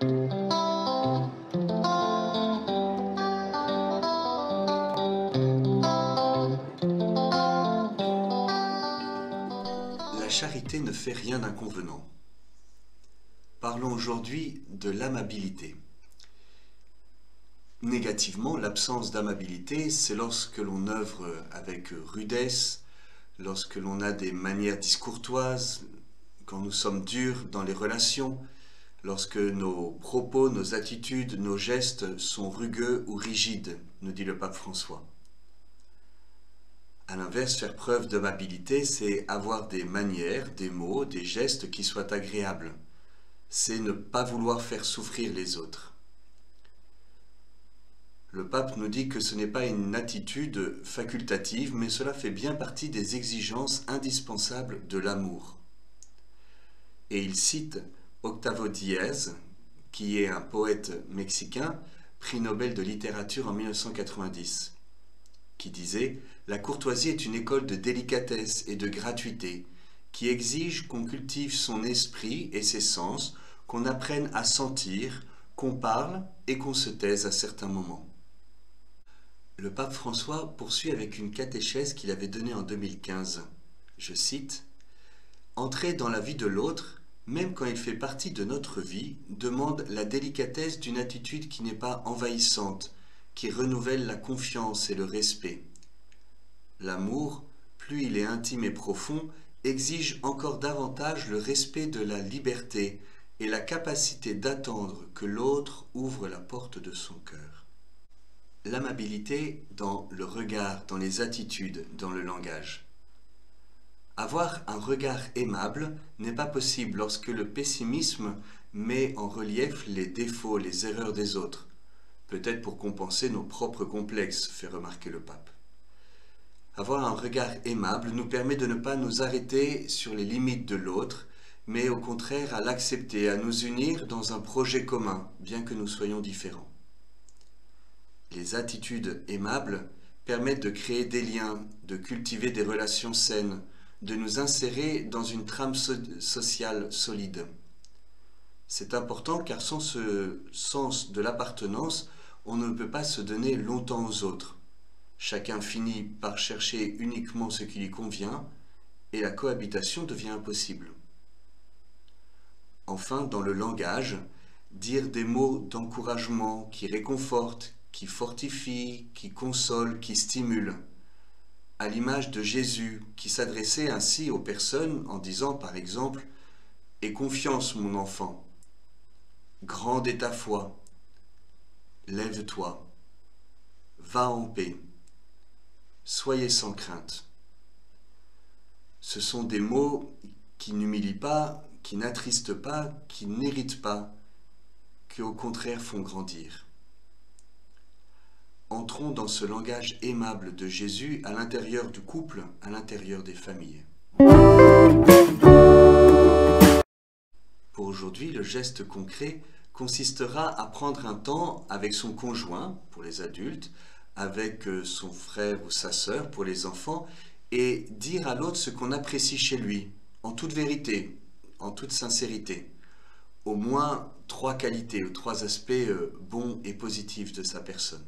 La charité ne fait rien d'inconvenant. Parlons aujourd'hui de l'amabilité. Négativement, l'absence d'amabilité, c'est lorsque l'on œuvre avec rudesse, lorsque l'on a des manières discourtoises, quand nous sommes durs dans les relations, lorsque nos propos, nos attitudes, nos gestes sont rugueux ou rigides, nous dit le pape François. À l'inverse, faire preuve d'amabilité, c'est avoir des manières, des mots, des gestes qui soient agréables. C'est ne pas vouloir faire souffrir les autres. Le pape nous dit que ce n'est pas une attitude facultative, mais cela fait bien partie des exigences indispensables de l'amour. Et il cite Octavio Diaz, qui est un poète mexicain, prix Nobel de littérature en 1990, qui disait « La courtoisie est une école de délicatesse et de gratuité qui exige qu'on cultive son esprit et ses sens, qu'on apprenne à sentir, qu'on parle et qu'on se taise à certains moments. » Le pape François poursuit avec une catéchèse qu'il avait donnée en 2015. Je cite « Entrer dans la vie de l'autre, même quand il fait partie de notre vie, demande la délicatesse d'une attitude qui n'est pas envahissante, qui renouvelle la confiance et le respect. L'amour, plus il est intime et profond, exige encore davantage le respect de la liberté et la capacité d'attendre que l'autre ouvre la porte de son cœur. » L'amabilité dans le regard, dans les attitudes, dans le langage. Avoir un regard aimable n'est pas possible lorsque le pessimisme met en relief les défauts, les erreurs des autres, peut-être pour compenser nos propres complexes, fait remarquer le pape. Avoir un regard aimable nous permet de ne pas nous arrêter sur les limites de l'autre, mais au contraire à l'accepter, à nous unir dans un projet commun, bien que nous soyons différents. Les attitudes aimables permettent de créer des liens, de cultiver des relations saines, de nous insérer dans une trame sociale solide. C'est important car sans ce sens de l'appartenance, on ne peut pas se donner longtemps aux autres. Chacun finit par chercher uniquement ce qui lui convient et la cohabitation devient impossible. Enfin, dans le langage, dire des mots d'encouragement qui réconfortent, qui fortifient, qui consolent, qui stimulent. À l'image de Jésus qui s'adressait ainsi aux personnes en disant par exemple « Aie confiance mon enfant, grande est ta foi, lève-toi, va en paix, soyez sans crainte ». Ce sont des mots qui n'humilient pas, qui n'attristent pas, qui n'irritent pas, qui au contraire font grandir. Entrons dans ce langage aimable de Jésus à l'intérieur du couple, à l'intérieur des familles. Pour aujourd'hui, le geste concret consistera à prendre un temps avec son conjoint, pour les adultes, avec son frère ou sa sœur, pour les enfants, et dire à l'autre ce qu'on apprécie chez lui, en toute vérité, en toute sincérité. Au moins 3 qualités ou 3 aspects bons et positifs de sa personne.